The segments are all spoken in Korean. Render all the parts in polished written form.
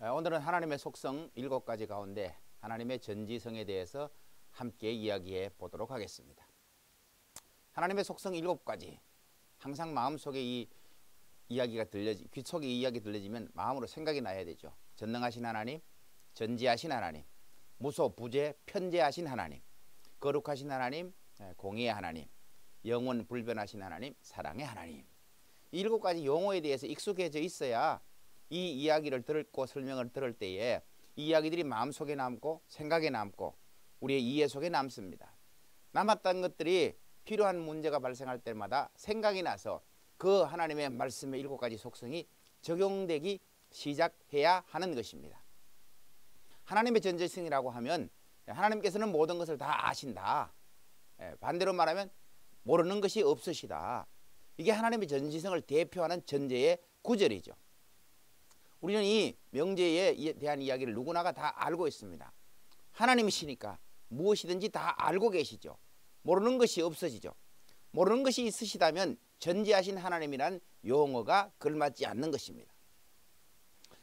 오늘은 하나님의 속성 7가지 가운데 하나님의 전지성에 대해서 함께 이야기해 보도록 하겠습니다. 하나님의 속성 7가지, 항상 마음속에 이 이야기가 귀 속에 이 이야기 들려지면 마음으로 생각이 나야 되죠. 전능하신 하나님, 전지하신 하나님, 무소부재 편재하신 하나님, 거룩하신 하나님, 공의의 하나님, 영원 불변하신 하나님, 사랑의 하나님. 이 7가지 용어에 대해서 익숙해져 있어야 이 이야기를 듣고 설명을 들을 때에 이 이야기들이 마음속에 남고 생각에 남고 우리의 이해 속에 남습니다. 남았던 것들이 필요한 문제가 발생할 때마다 생각이 나서 그 하나님의 말씀의 7가지 속성이 적용되기 시작해야 하는 것입니다. 하나님의 전지성이라고 하면 하나님께서는 모든 것을 다 아신다. 반대로 말하면 모르는 것이 없으시다. 이게 하나님의 전지성을 대표하는 전제의 구절이죠. 우리는 이 명제에 대한 이야기를 누구나가 다 알고 있습니다. 하나님이시니까 무엇이든지 다 알고 계시죠. 모르는 것이 없어지죠. 모르는 것이 있으시다면 전지하신 하나님이란 용어가 걸맞지 않는 것입니다.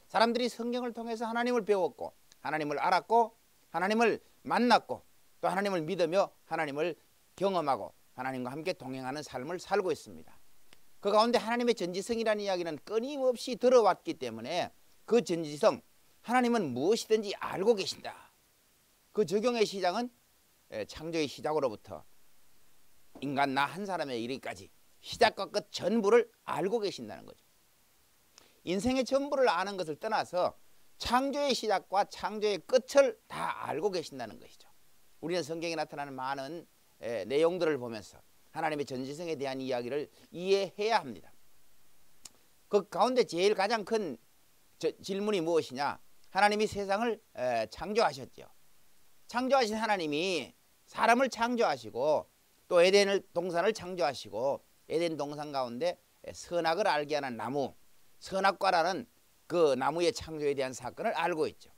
사람들이 성경을 통해서 하나님을 배웠고 하나님을 알았고 하나님을 만났고 또 하나님을 믿으며 하나님을 경험하고 하나님과 함께 동행하는 삶을 살고 있습니다. 그 가운데 하나님의 전지성이라는 이야기는 끊임없이 들어왔기 때문에 그 전지성, 하나님은 무엇이든지 알고 계신다. 그 적용의 시작은 창조의 시작으로부터 인간 나 한 사람에 이르기까지 시작과 끝 전부를 알고 계신다는 거죠. 인생의 전부를 아는 것을 떠나서 창조의 시작과 창조의 끝을 다 알고 계신다는 것이죠. 우리는 성경에 나타나는 많은 내용들을 보면서 하나님의 전지성에 대한 이야기를 이해해야 합니다. 그 가운데 제일 가장 큰 질문이 무엇이냐? 하나님이 세상을 창조하셨죠. 창조하신 하나님이 사람을 창조하시고 또 에덴 동산을 창조하시고 에덴 동산 가운데 선악을 알게 하는 나무, 선악과라는 그 나무의 창조에 대한 사건을 알고 있죠.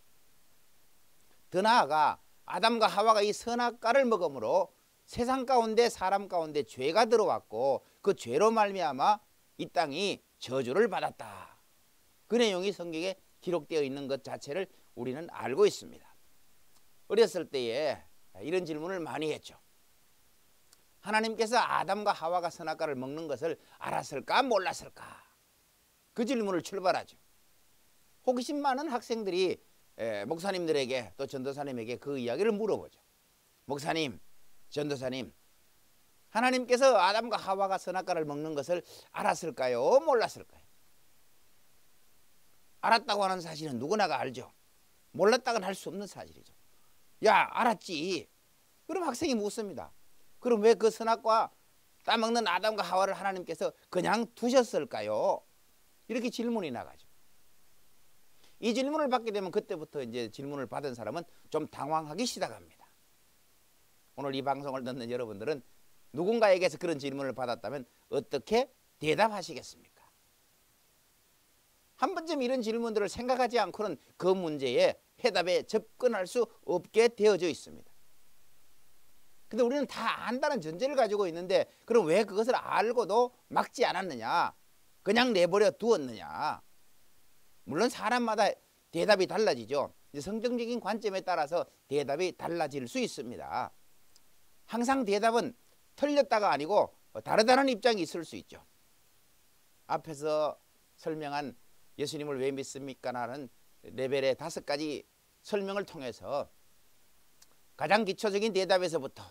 더 나아가 아담과 하와가 이 선악과를 먹음으로 세상 가운데 사람 가운데 죄가 들어왔고 그 죄로 말미암아 이 땅이 저주를 받았다. 그 내용이 성경에 기록되어 있는 것 자체를 우리는 알고 있습니다. 어렸을 때에 이런 질문을 많이 했죠. 하나님께서 아담과 하와가 선악과를 먹는 것을 알았을까 몰랐을까? 그 질문을 출발하죠. 호기심 많은 학생들이 목사님들에게 또 전도사님에게 그 이야기를 물어보죠. 목사님, 전도사님, 하나님께서 아담과 하와가 선악과를 먹는 것을 알았을까요? 몰랐을까요? 알았다고 하는 사실은 누구나가 알죠. 몰랐다고는 할 수 없는 사실이죠. 야, 알았지. 그럼 학생이 묻습니다. 그럼 왜 그 선악과 따먹는 아담과 하와를 하나님께서 그냥 두셨을까요? 이렇게 질문이 나가죠. 이 질문을 받게 되면 그때부터 이제 질문을 받은 사람은 좀 당황하기 시작합니다. 오늘 이 방송을 듣는 여러분들은 누군가에게서 그런 질문을 받았다면 어떻게 대답하시겠습니까? 한 번쯤 이런 질문들을 생각하지 않고는 그 문제에 해답에 접근할 수 없게 되어져 있습니다. 근데 우리는 다 안다는 전제를 가지고 있는데 그럼 왜 그것을 알고도 막지 않았느냐? 그냥 내버려 두었느냐? 물론 사람마다 대답이 달라지죠. 성경적인 관점에 따라서 대답이 달라질 수 있습니다. 항상 대답은 틀렸다가 아니고 다르다는 입장이 있을 수 있죠. 앞에서 설명한 예수님을 왜 믿습니까? 라는 레벨의 5가지 설명을 통해서 가장 기초적인 대답에서부터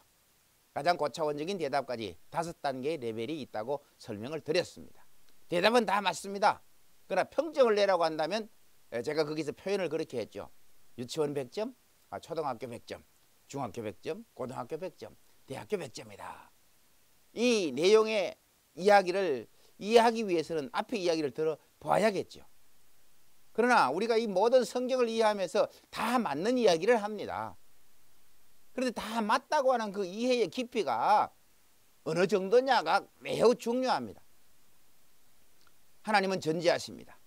가장 고차원적인 대답까지 5단계의 레벨이 있다고 설명을 드렸습니다. 대답은 다 맞습니다. 그러나 평점을 내라고 한다면 제가 거기서 표현을 그렇게 했죠. 유치원 100점, 초등학교 100점, 중학교 100점, 고등학교 100점, 대학교 100점이다. 이 내용의 이야기를 이해하기 위해서는 앞의 이야기를 들어봐야겠죠. 그러나 우리가 이 모든 성경을 이해하면서 다 맞는 이야기를 합니다. 그런데 다 맞다고 하는 그 이해의 깊이가 어느 정도냐가 매우 중요합니다. 하나님은 전지하십니다.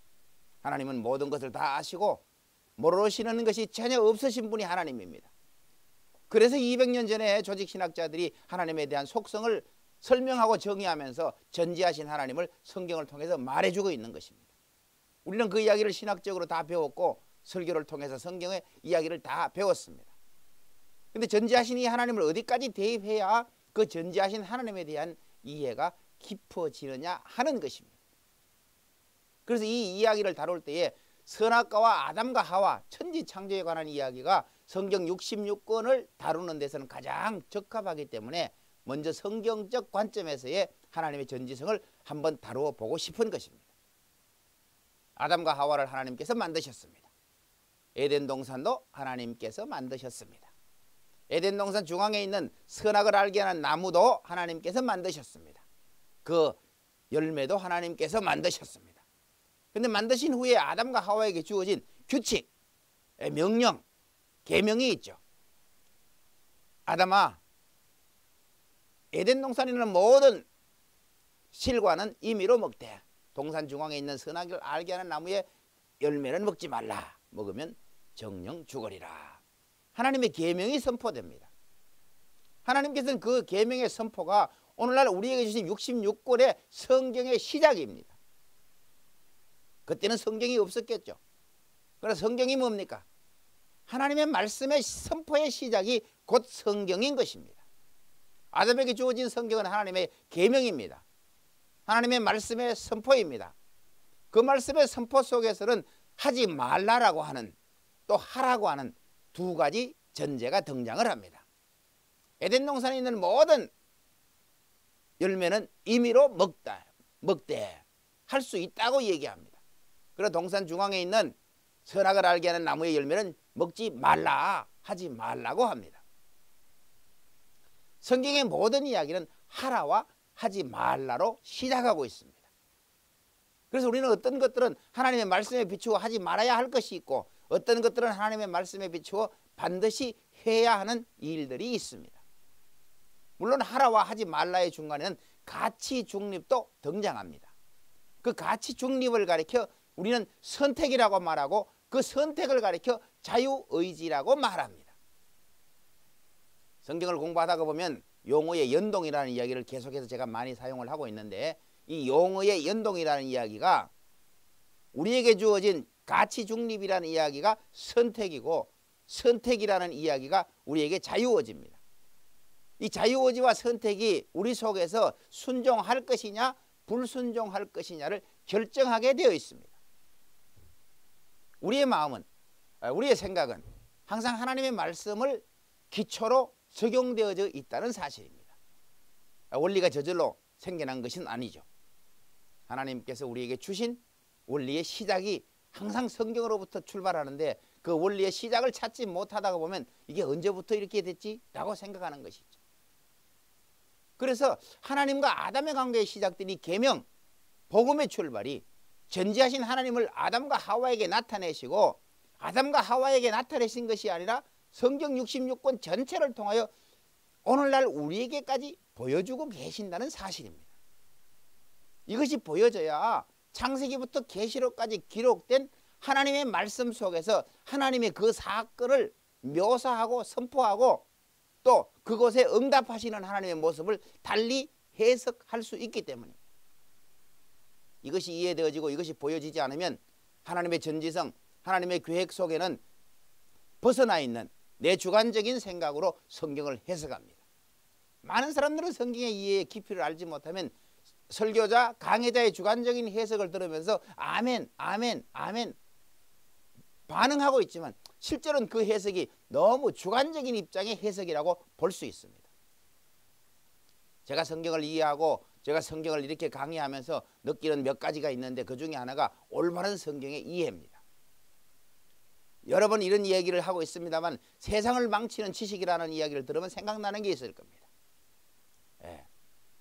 하나님은 모든 것을 다 아시고 모르시는 것이 전혀 없으신 분이 하나님입니다. 그래서 200년 전에 조직신학자들이 하나님에 대한 속성을 설명하고 정의하면서 전지하신 하나님을 성경을 통해서 말해주고 있는 것입니다. 우리는 그 이야기를 신학적으로 다 배웠고 설교를 통해서 성경의 이야기를 다 배웠습니다. 근데 전지하신 이 하나님을 어디까지 대입해야 그 전지하신 하나님에 대한 이해가 깊어지느냐 하는 것입니다. 그래서 이 이야기를 다룰 때에 선악과와 아담과 하와 천지창조에 관한 이야기가 성경 66권을 다루는 데서는 가장 적합하기 때문에 먼저 성경적 관점에서의 하나님의 전지성을 한번 다루어 보고 싶은 것입니다. 아담과 하와를 하나님께서 만드셨습니다. 에덴 동산도 하나님께서 만드셨습니다. 에덴 동산 중앙에 있는 선악을 알게 하는 나무도 하나님께서 만드셨습니다. 그 열매도 하나님께서 만드셨습니다. 그런데 만드신 후에 아담과 하와에게 주어진 규칙, 명령, 계명이 있죠. 아담아, 에덴 동산에 있는 모든 실과는 임의로 먹되 동산 중앙에 있는 선악을 알게 하는 나무의 열매는 먹지 말라. 먹으면 정령 죽으리라. 하나님의 계명이 선포됩니다. 하나님께서는 그 계명의 선포가 오늘날 우리에게 주신 66권의 성경의 시작입니다. 그때는 성경이 없었겠죠. 그래서 성경이 뭡니까? 하나님의 말씀의 선포의 시작이 곧 성경인 것입니다. 아담에게 주어진 성경은 하나님의 계명입니다. 하나님의 말씀의 선포입니다. 그 말씀의 선포 속에서는 하지 말라라고 하는 또 하라고 하는 두 가지 전제가 등장을 합니다. 에덴 동산에 있는 모든 열매는 임의로 먹되 할 수 있다고 얘기합니다. 그래서 동산 중앙에 있는 선악을 알게 하는 나무의 열매는 먹지 말라, 하지 말라고 합니다. 성경의 모든 이야기는 하라와 하지 말라로 시작하고 있습니다. 그래서 우리는 어떤 것들은 하나님의 말씀에 비추어 하지 말아야 할 것이 있고 어떤 것들은 하나님의 말씀에 비추어 반드시 해야 하는 일들이 있습니다. 물론 하라와 하지 말라의 중간에는 가치 중립도 등장합니다. 그 가치 중립을 가리켜 우리는 선택이라고 말하고 그 선택을 가리켜 자유의지라고 말합니다. 성경을 공부하다가 보면 용어의 연동이라는 이야기를 계속해서 제가 많이 사용을 하고 있는데 이 용어의 연동이라는 이야기가 우리에게 주어진 가치 중립이라는 이야기가 선택이고 선택이라는 이야기가 우리에게 자유의지입니다. 이 자유의지와 선택이 우리 속에서 순종할 것이냐 불순종할 것이냐를 결정하게 되어 있습니다. 우리의 마음은 우리의 생각은 항상 하나님의 말씀을 기초로 적용되어져 있다는 사실입니다. 원리가 저절로 생겨난 것은 아니죠. 하나님께서 우리에게 주신 원리의 시작이 항상 성경으로부터 출발하는데 그 원리의 시작을 찾지 못하다가 보면 이게 언제부터 이렇게 됐지? 라고 생각하는 것이죠. 그래서 하나님과 아담의 관계의 시작된 이 계명, 복음의 출발이 전지하신 하나님을 아담과 하와에게 나타내시고 아담과 하와에게 나타내신 것이 아니라 성경 66권 전체를 통하여 오늘날 우리에게까지 보여주고 계신다는 사실입니다. 이것이 보여져야 창세기부터 계시록까지 기록된 하나님의 말씀 속에서 하나님의 그 사건을 묘사하고 선포하고 또 그것에 응답하시는 하나님의 모습을 달리 해석할 수 있기 때문입니다. 이것이 이해되어지고 이것이 보여지지 않으면 하나님의 전지성, 하나님의 계획 속에는 벗어나 있는 내 주관적인 생각으로 성경을 해석합니다. 많은 사람들은 성경의 이해의 깊이를 알지 못하면 설교자, 강해자의 주관적인 해석을 들으면서 아멘, 아멘, 아멘 반응하고 있지만 실제로는 그 해석이 너무 주관적인 입장의 해석이라고 볼 수 있습니다. 제가 성경을 이해하고 제가 성경을 이렇게 강의하면서 느끼는 몇 가지가 있는데 그 중에 하나가 올바른 성경의 이해입니다. 여러 번 이런 얘기를 하고 있습니다만 세상을 망치는 지식이라는 이야기를 들으면 생각나는 게 있을 겁니다.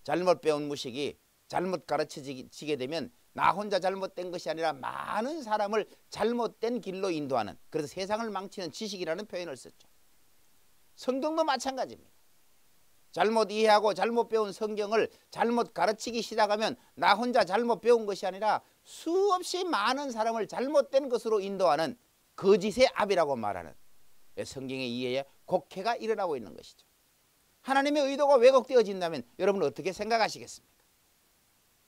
잘못 배운 무식이 잘못 가르쳐지게 되면 나 혼자 잘못된 것이 아니라 많은 사람을 잘못된 길로 인도하는, 그래서 세상을 망치는 지식이라는 표현을 썼죠. 성경도 마찬가지입니다. 잘못 이해하고 잘못 배운 성경을 잘못 가르치기 시작하면 나 혼자 잘못 배운 것이 아니라 수없이 많은 사람을 잘못된 것으로 인도하는 거짓의 압이라고 말하는 성경의 이해에 곡해가 일어나고 있는 것이죠. 하나님의 의도가 왜곡되어진다면 여러분은 어떻게 생각하시겠습니까?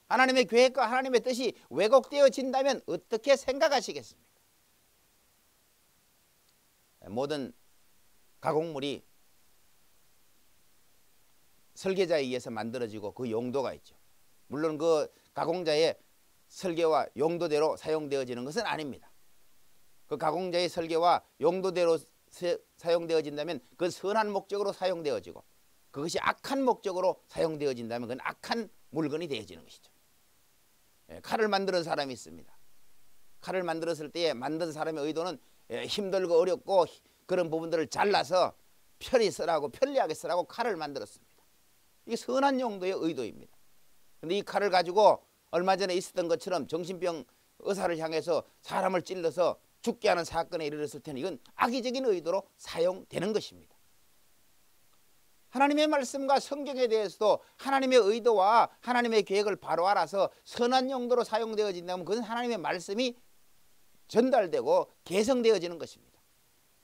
하나님의 계획과 하나님의 뜻이 왜곡되어진다면 어떻게 생각하시겠습니까? 모든 가공물이 설계자에 의해서 만들어지고 그 용도가 있죠. 물론 그 가공자의 설계와 용도대로 사용되어지는 것은 아닙니다. 그 가공자의 설계와 용도대로 사용되어진다면 그건 선한 목적으로 사용되어지고, 그것이 악한 목적으로 사용되어진다면 그건 악한 물건이 되어지는 것이죠. 칼을 만드는 사람이 있습니다. 칼을 만들었을 때에 만든 사람의 의도는 힘들고 어렵고 그런 부분들을 잘라서 편히 쓰라고, 편리하게 쓰라고 칼을 만들었습니다. 이게 선한 용도의 의도입니다. 그런데 이 칼을 가지고 얼마 전에 있었던 것처럼 정신병 의사를 향해서 사람을 찔러서 죽게 하는 사건에 이르렀을 때는 이건 악의적인 의도로 사용되는 것입니다. 하나님의 말씀과 성경에 대해서도 하나님의 의도와 하나님의 계획을 바로 알아서 선한 용도로 사용되어진다면 그것은 하나님의 말씀이 전달되고 개성되어지는 것입니다.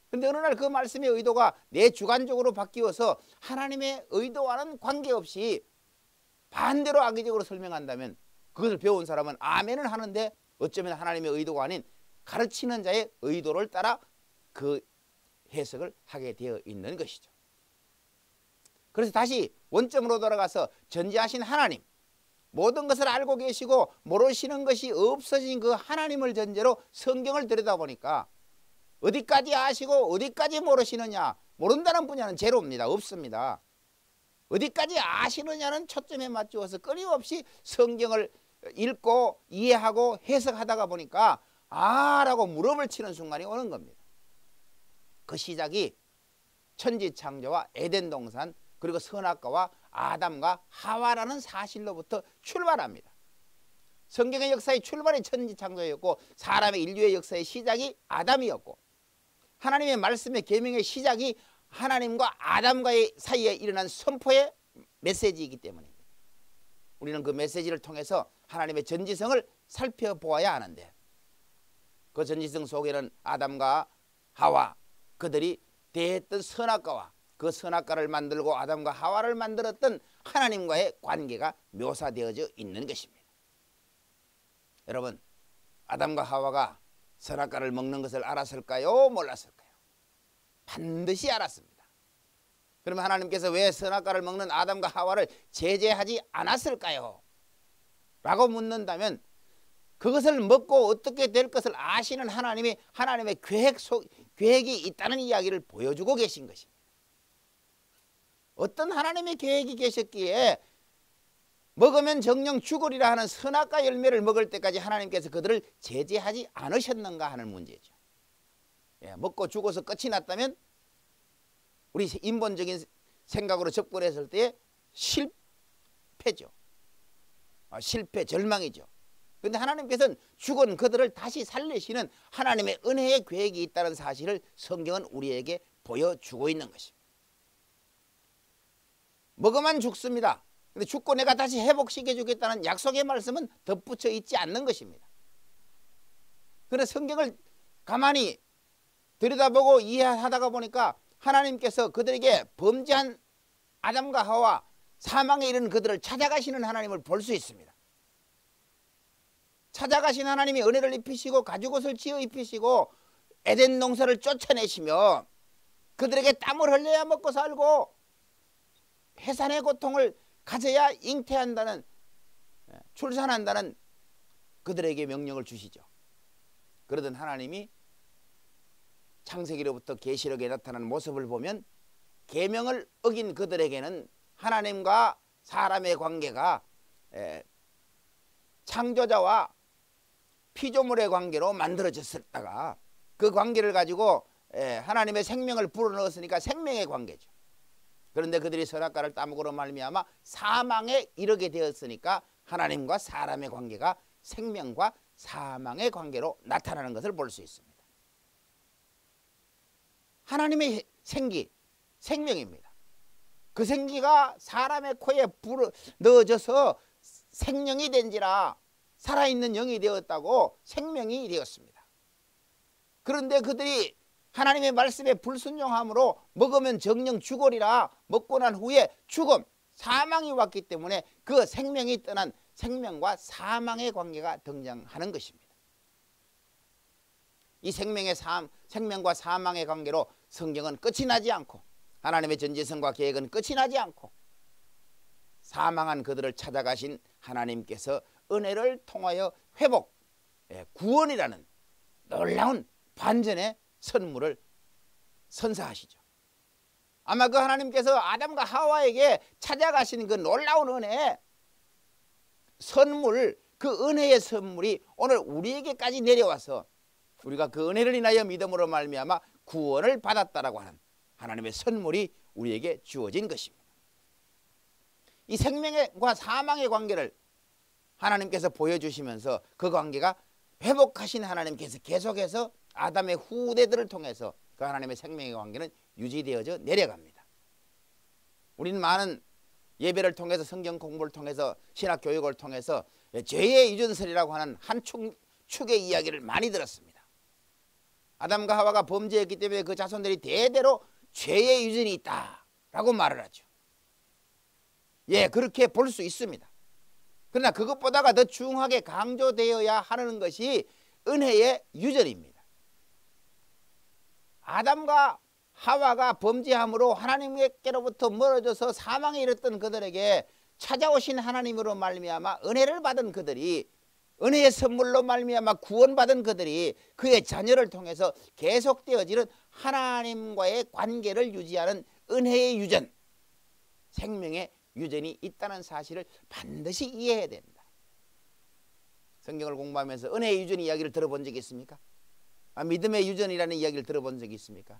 그런데 어느 날 그 말씀의 의도가 내 주관적으로 바뀌어서 하나님의 의도와는 관계없이 반대로 악의적으로 설명한다면 그것을 배운 사람은 아멘을 하는데 어쩌면 하나님의 의도가 아닌 가르치는 자의 의도를 따라 그 해석을 하게 되어 있는 것이죠. 그래서 다시 원점으로 돌아가서 전지하신 하나님, 모든 것을 알고 계시고 모르시는 것이 없어진 그 하나님을 전제로 성경을 들여다보니까 어디까지 아시고 어디까지 모르시느냐, 모른다는 분야는 제로입니다. 없습니다. 어디까지 아시느냐는 초점에 맞추어서 끊임없이 성경을 읽고 이해하고 해석하다가 보니까 라고 무릎을 치는 순간이 오는 겁니다. 그 시작이 천지창조와 에덴 동산 그리고 선악과와 아담과 하와라는 사실로부터 출발합니다. 성경의 역사의 출발이 천지창조였고 사람의 인류의 역사의 시작이 아담이었고 하나님의 말씀의 계명의 시작이 하나님과 아담과의 사이에 일어난 선포의 메시지이기 때문입니다. 우리는 그 메시지를 통해서 하나님의 전지성을 살펴보아야 하는데 그 전지성 속에는 아담과 하와 그들이 대했던 선악과와 그 선악과를 만들고 아담과 하와를 만들었던 하나님과의 관계가 묘사되어져 있는 것입니다. 여러분, 아담과 하와가 선악과를 먹는 것을 알았을까요? 몰랐을까요? 반드시 알았습니다. 그러면 하나님께서 왜 선악과를 먹는 아담과 하와를 제재하지 않았을까요? 라고 묻는다면 그것을 먹고 어떻게 될 것을 아시는 하나님이 하나님의 계획이 있다는 이야기를 보여주고 계신 것입니다. 어떤 하나님의 계획이 계셨기에 먹으면 정령 죽으리라 하는 선악과 열매를 먹을 때까지 하나님께서 그들을 제재하지 않으셨는가 하는 문제죠. 먹고 죽어서 끝이 났다면 우리 인본적인 생각으로 접근했을 때 실패죠. 실패, 절망이죠. 그런데 하나님께서는 죽은 그들을 다시 살리시는 하나님의 은혜의 계획이 있다는 사실을 성경은 우리에게 보여주고 있는 것입니다. 먹으면 죽습니다. 근데 죽고 내가 다시 회복시켜 주겠다는 약속의 말씀은 덧붙여 있지 않는 것입니다. 그런데 성경을 가만히 들여다보고 이해하다가 보니까 하나님께서 그들에게 범죄한 아담과 하와 사망에 이른 그들을 찾아가시는 하나님을 볼 수 있습니다. 찾아가신 하나님이 은혜를 입히시고 가죽옷을 지어 입히시고 에덴 농사를 쫓아내시며 그들에게 땀을 흘려야 먹고 살고 해산의 고통을 가져야 잉태한다는, 출산한다는 그들에게 명령을 주시죠. 그러던 하나님이 창세기로부터 계시록에 나타난 모습을 보면 계명을 어긴 그들에게는 하나님과 사람의 관계가 창조자와 피조물의 관계로 만들어졌다가 그 관계를 가지고 하나님의 생명을 불어넣었으니까 생명의 관계죠. 그런데 그들이 선악과를 따먹으로 말미암아 사망에 이르게 되었으니까 하나님과 사람의 관계가 생명과 사망의 관계로 나타나는 것을 볼 수 있습니다. 하나님의 생기, 생명입니다. 그 생기가 사람의 코에 불어 넣어져서 생명이 된지라 살아있는 영이 되었다고 생명이 되었습니다. 그런데 그들이 하나님의 말씀에 불순종함으로 먹으면 정령 죽으리라 먹고 난 후에 죽음, 사망이 왔기 때문에 그 생명이 떠난 생명과 사망의 관계가 등장하는 것입니다. 이 생명과 사망의 관계로 성경은 끝이 나지 않고 하나님의 전지성과 계획은 끝이 나지 않고 사망한 그들을 찾아가신 하나님께서 은혜를 통하여 회복, 구원이라는 놀라운 반전의 선물을 선사하시죠. 아마 그 하나님께서 아담과 하와에게 찾아가신 그 놀라운 은혜, 선물, 그 은혜의 선물이 오늘 우리에게까지 내려와서 우리가 그 은혜를 인하여 믿음으로 말미암아 구원을 받았다라고 하는 하나님의 선물이 우리에게 주어진 것입니다. 이 생명과 사망의 관계를 하나님께서 보여주시면서 그 관계가 회복하신 하나님께서 계속해서 아담의 후대들을 통해서 그 하나님의 생명의 관계는 유지되어져 내려갑니다. 우리는 많은 예배를 통해서 성경 공부를 통해서 신학 교육을 통해서 죄의 유전설이라고 하는 한 축의 이야기를 많이 들었습니다. 아담과 하와가 범죄했기 때문에 그 자손들이 대대로 죄의 유전이 있다라고 말을 하죠. 그렇게 볼 수 있습니다. 그러나 그것보다가 더 중하게 강조되어야 하는 것이 은혜의 유전입니다. 아담과 하와가 범죄함으로 하나님께로부터 멀어져서 사망에 이르렀던 그들에게 찾아오신 하나님으로 말미암아 은혜를 받은 그들이, 은혜의 선물로 말미암아 구원받은 그들이 그의 자녀를 통해서 계속되어지는 하나님과의 관계를 유지하는 은혜의 유전, 생명의 유전이 있다는 사실을 반드시 이해해야 된다. 성경을 공부하면서 은혜의 유전 이야기를 들어본 적이 있습니까? 믿음의 유전이라는 이야기를 들어본 적이 있습니까?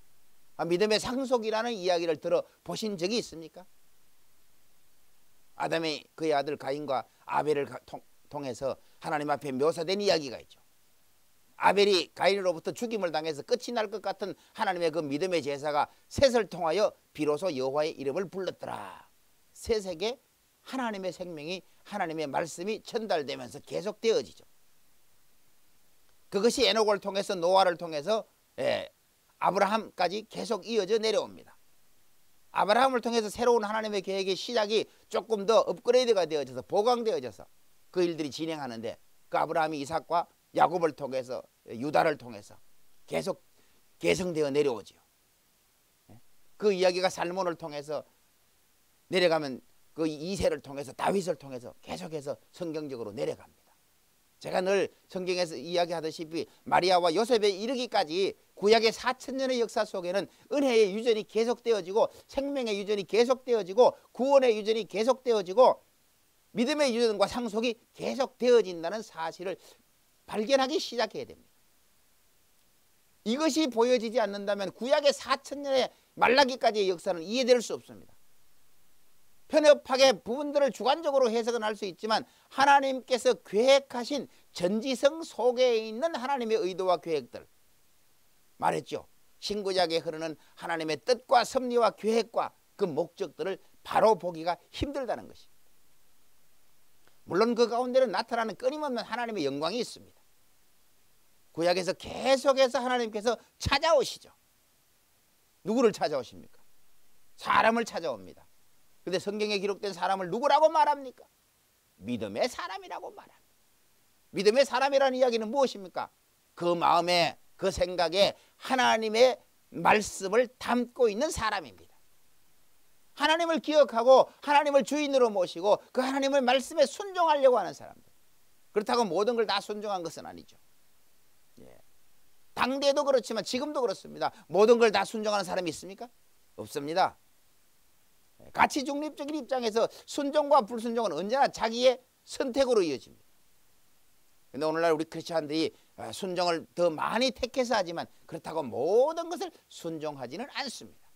믿음의 상속이라는 이야기를 들어보신 적이 있습니까? 아담의 그의 아들 가인과 아벨을 통해서 하나님 앞에 묘사된 이야기가 있죠. 아벨이 가인으로부터 죽임을 당해서 끝이 날 것 같은 하나님의 그 믿음의 제사가 셋을 통하여 비로소 여호와의 이름을 불렀더라. 셋에게 하나님의 생명이, 하나님의 말씀이 전달되면서 계속되어지죠. 그것이 에녹을 통해서, 노아를 통해서 아브라함까지 계속 이어져 내려옵니다. 아브라함을 통해서 새로운 하나님의 계획의 시작이 조금 더 업그레이드가 되어져서 보강되어져서 그 일들이 진행하는데, 그 아브라함이 이삭과 야곱을 통해서, 유다를 통해서 계속 계승되어 내려오죠. 그 이야기가 살몬을 통해서 내려가면 그 이새를 통해서, 다윗을 통해서 계속해서 성경적으로 내려갑니다. 제가 늘 성경에서 이야기하다시피 마리아와 요셉에 이르기까지 구약의 4000년의 역사 속에는 은혜의 유전이 계속되어지고, 생명의 유전이 계속되어지고, 구원의 유전이 계속되어지고, 믿음의 유전과 상속이 계속되어진다는 사실을 발견하기 시작해야 됩니다. 이것이 보여지지 않는다면 구약의 4000년의 말라기까지의 역사는 이해될 수 없습니다. 편협하게 부분들을 주관적으로 해석은 할 수 있지만 하나님께서 계획하신 전지성 속에 있는 하나님의 의도와 계획들, 말했죠. 신구약에 흐르는 하나님의 뜻과 섭리와 계획과 그 목적들을 바로 보기가 힘들다는 것입니다. 물론 그 가운데는 나타나는 끊임없는 하나님의 영광이 있습니다. 구약에서 계속해서 하나님께서 찾아오시죠. 누구를 찾아오십니까? 사람을 찾아옵니다. 근데 성경에 기록된 사람을 누구라고 말합니까? 믿음의 사람이라고 말합니다. 믿음의 사람이라는 이야기는 무엇입니까? 그 마음에, 그 생각에 하나님의 말씀을 담고 있는 사람입니다. 하나님을 기억하고 하나님을 주인으로 모시고 그 하나님의 말씀에 순종하려고 하는 사람들. 그렇다고 모든 걸 다 순종한 것은 아니죠. 당대도 그렇지만 지금도 그렇습니다. 모든 걸 다 순종하는 사람이 있습니까? 없습니다. 가치 중립적인 입장에서 순종과 불순종은 언제나 자기의 선택으로 이어집니다. 그런데 오늘날 우리 크리스찬들이 순종을 더 많이 택해서 하지만 그렇다고 모든 것을 순종하지는 않습니다.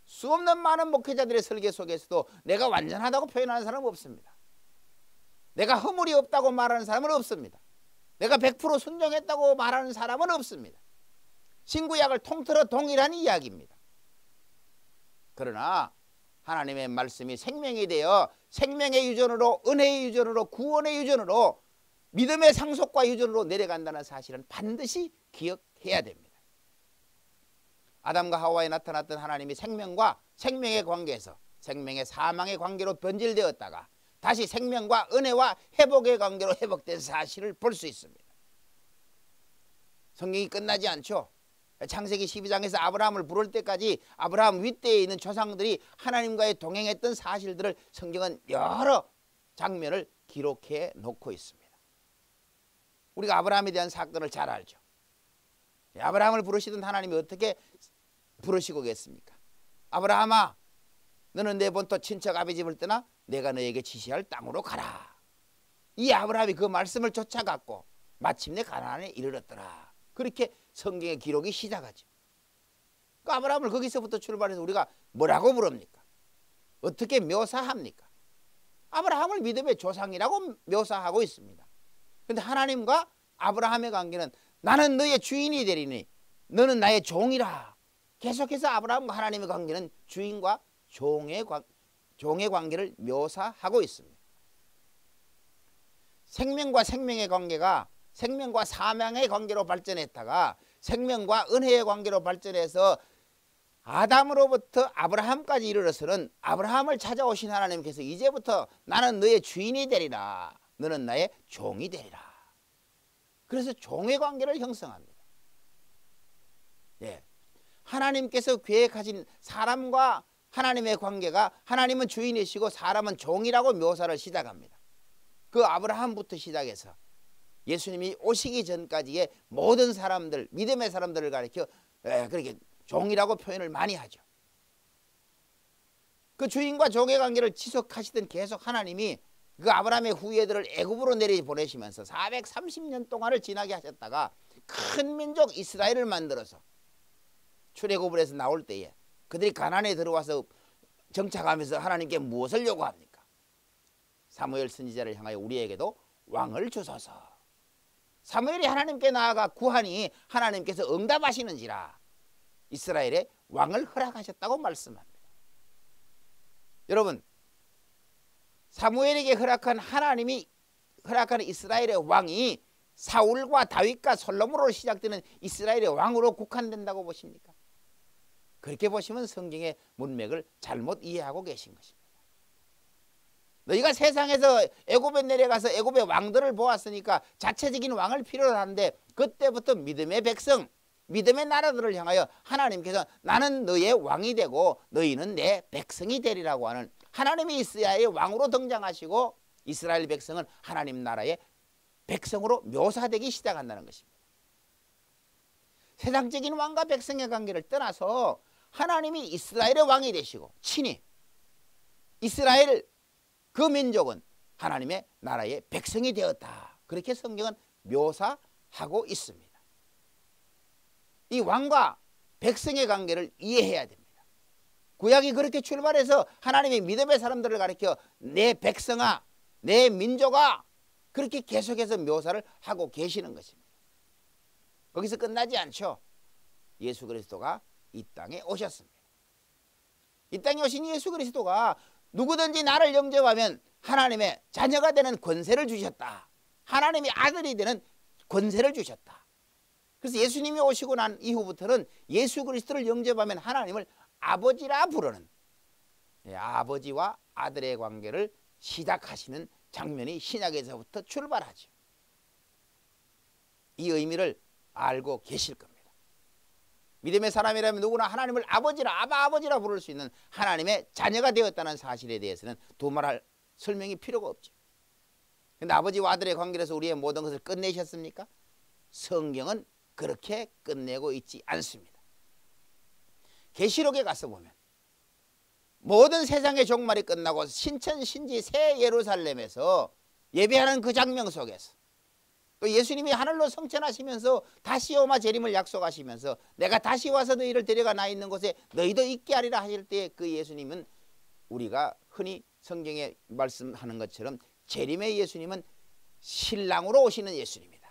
수없는 많은 목회자들의 설계 속에서도 내가 완전하다고 표현하는 사람은 없습니다. 내가 허물이 없다고 말하는 사람은 없습니다. 내가 100% 순종했다고 말하는 사람은 없습니다. 신구약을 통틀어 동일한 이야기입니다. 그러나 하나님의 말씀이 생명이 되어 생명의 유전으로, 은혜의 유전으로, 구원의 유전으로, 믿음의 상속과 유전으로 내려간다는 사실은 반드시 기억해야 됩니다. 아담과 하와에 나타났던 하나님이 생명과 생명의 관계에서 생명의 사망의 관계로 변질되었다가 다시 생명과 은혜와 회복의 관계로 회복된 사실을 볼 수 있습니다. 성경이 끝나지 않죠. 창세기 12장에서 아브라함을 부를 때까지 아브라함 윗대에 있는 조상들이 하나님과의 동행했던 사실들을 성경은 여러 장면을 기록해 놓고 있습니다. 우리가 아브라함에 대한 사건을 잘 알죠. 아브라함을 부르시던 하나님이 어떻게 부르시고 계십니까? 아브라함아, 너는 내 본토 친척 아비 집을 떠나 내가 너에게 지시할 땅으로 가라. 이 아브라함이 그 말씀을 쫓아갔고 마침내 가나안에 이르렀더라. 그렇게 성경의 기록이 시작하죠. 그 아브라함을 거기서부터 출발해서 우리가 뭐라고 부릅니까? 어떻게 묘사합니까? 아브라함을 믿음의 조상이라고 묘사하고 있습니다. 그런데 하나님과 아브라함의 관계는 나는 너의 주인이 되리니 너는 나의 종이라. 계속해서 아브라함과 하나님의 관계는 주인과 종의 관계를 묘사하고 있습니다. 생명과 생명의 관계가 생명과 사망의 관계로 발전했다가 생명과 은혜의 관계로 발전해서 아담으로부터 아브라함까지 이르러서는 아브라함을 찾아오신 하나님께서 이제부터 나는 너의 주인이 되리라. 너는 나의 종이 되리라. 그래서 종의 관계를 형성합니다. 예. 하나님께서 계획하신 사람과 하나님의 관계가 하나님은 주인이시고 사람은 종이라고 묘사를 시작합니다. 그 아브라함부터 시작해서 예수님이 오시기 전까지의 모든 사람들, 믿음의 사람들을 가리켜 그렇게 종이라고 표현을 많이 하죠. 그 주인과 종의 관계를 지속하시던 계속 하나님이 그 아브라함의 후예들을 애굽으로 내려보내시면서 430년 동안을 지나게 하셨다가 큰 민족 이스라엘을 만들어서 출애굽을 해서 나올 때에 그들이 가나안에 들어와서 정착하면서 하나님께 무엇을 요구합니까? 사무엘 선지자를 향하여 우리에게도 왕을 주소서. 사무엘이 하나님께 나아가 구하니 하나님께서 응답하시는지라 이스라엘에 왕을 허락하셨다고 말씀합니다. 여러분, 사무엘에게 하나님이 허락하는 이스라엘의 왕이 사울과 다윗과 솔로몬으로 시작되는 이스라엘의 왕으로 국한된다고 보십니까? 그렇게 보시면 성경의 문맥을 잘못 이해하고 계신 것입니다. 너희가 세상에서 애굽에 내려가서 애굽의 왕들을 보았으니까 자체적인 왕을 필요로 하는데 그때부터 믿음의 백성, 믿음의 나라들을 향하여 하나님께서 나는 너의 왕이 되고 너희는 내 백성이 되리라고 하는 하나님이 이스라엘의 왕으로 등장하시고 이스라엘 백성은 하나님 나라의 백성으로 묘사되기 시작한다는 것입니다. 세상적인 왕과 백성의 관계를 떠나서 하나님이 이스라엘의 왕이 되시고 친히 이스라엘 그 민족은 하나님의 나라의 백성이 되었다. 그렇게 성경은 묘사하고 있습니다. 이 왕과 백성의 관계를 이해해야 됩니다. 구약이 그렇게 출발해서 하나님의 믿음의 사람들을 가리켜 내 백성아, 내 민족아 그렇게 계속해서 묘사를 하고 계시는 것입니다. 거기서 끝나지 않죠. 예수 그리스도가 이 땅에 오셨습니다. 이 땅에 오신 예수 그리스도가 누구든지 나를 영접하면 하나님의 자녀가 되는 권세를 주셨다. 하나님의 아들이 되는 권세를 주셨다. 그래서 예수님이 오시고 난 이후부터는 예수 그리스도를 영접하면 하나님을 아버지라 부르는 아버지와 아들의 관계를 시작하시는 장면이 신약에서부터 출발하죠. 이 의미를 알고 계실 겁니다. 믿음의 사람이라면 누구나 하나님을 아버지라 아버지라 부를 수 있는 하나님의 자녀가 되었다는 사실에 대해서는 두말할 설명이 필요가 없죠. 그런데 아버지와 아들의 관계에서 우리의 모든 것을 끝내셨습니까? 성경은 그렇게 끝내고 있지 않습니다. 계시록에 가서 보면 모든 세상의 종말이 끝나고 신천신지 새 예루살렘에서 예배하는 그 장면 속에서 또 예수님이 하늘로 성천하시면서 다시 오마 재림을 약속하시면서 내가 다시 와서 너희를 데려가 나 있는 곳에 너희도 있게 하리라 하실 때 그 예수님은 우리가 흔히 성경에 말씀하는 것처럼 재림의 예수님은 신랑으로 오시는 예수님이다.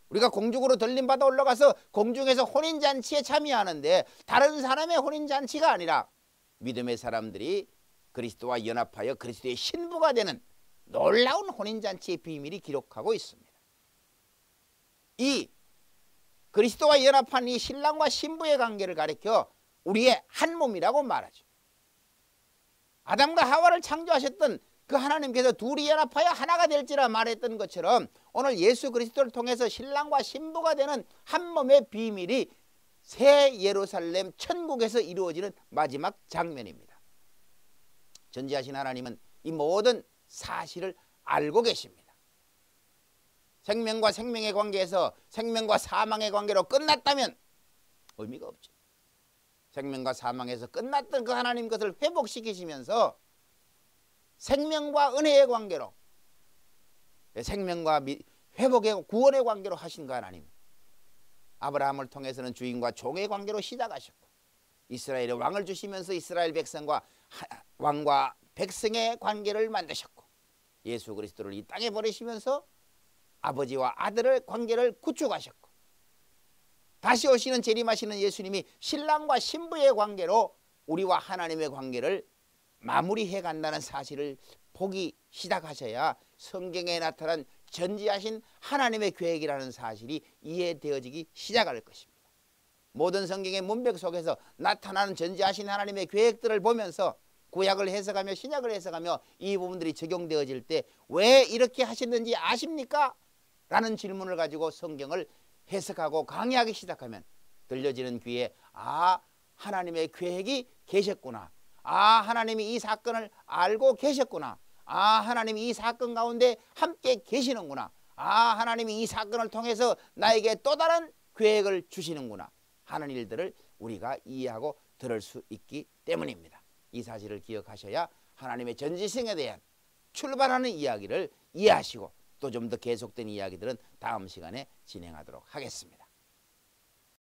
우리가 공중으로 들림받아 올라가서 공중에서 혼인잔치에 참여하는데 다른 사람의 혼인잔치가 아니라 믿음의 사람들이 그리스도와 연합하여 그리스도의 신부가 되는 놀라운 혼인잔치의 비밀이 기록하고 있습니다. 이 그리스도와 연합한 이 신랑과 신부의 관계를 가리켜 우리의 한 몸이라고 말하죠. 아담과 하와를 창조하셨던 그 하나님께서 둘이 연합하여 하나가 될지라 말했던 것처럼 오늘 예수 그리스도를 통해서 신랑과 신부가 되는 한 몸의 비밀이 새 예루살렘 천국에서 이루어지는 마지막 장면입니다. 전지하신 하나님은 이 모든 사실을 알고 계십니다. 생명과 생명의 관계에서 생명과 사망의 관계로 끝났다면 의미가 없죠. 생명과 사망에서 끝났던 그 하나님 것을 회복시키시면서 생명과 은혜의 관계로, 생명과 회복의 구원의 관계로 하신 그 하나님, 아브라함을 통해서는 주인과 종의 관계로 시작하셨고 이스라엘의 왕을 주시면서 이스라엘 백성과 왕과 백성의 관계를 만드셨고 예수 그리스도를 이 땅에 보내시면서 아버지와 아들의 관계를 구축하셨고 다시 오시는 재림하시는 예수님이 신랑과 신부의 관계로 우리와 하나님의 관계를 마무리해 간다는 사실을 보기 시작하셔야 성경에 나타난 전지하신 하나님의 계획이라는 사실이 이해되어지기 시작할 것입니다. 모든 성경의 문맥 속에서 나타나는 전지하신 하나님의 계획들을 보면서 구약을 해석하며 신약을 해석하며 이 부분들이 적용되어질 때 왜 이렇게 하셨는지 아십니까? 라는 질문을 가지고 성경을 해석하고 강의하기 시작하면 들려지는 귀에 하나님의 계획이 계셨구나. 하나님이 이 사건을 알고 계셨구나. 하나님이 이 사건 가운데 함께 계시는구나. 하나님이 이 사건을 통해서 나에게 또 다른 계획을 주시는구나 하는 일들을 우리가 이해하고 들을 수 있기 때문입니다. 이 사실을 기억하셔야 하나님의 전지성에 대한 출발하는 이야기를 이해하시고 또 좀 더 계속된 이야기들은 다음 시간에 진행하도록 하겠습니다.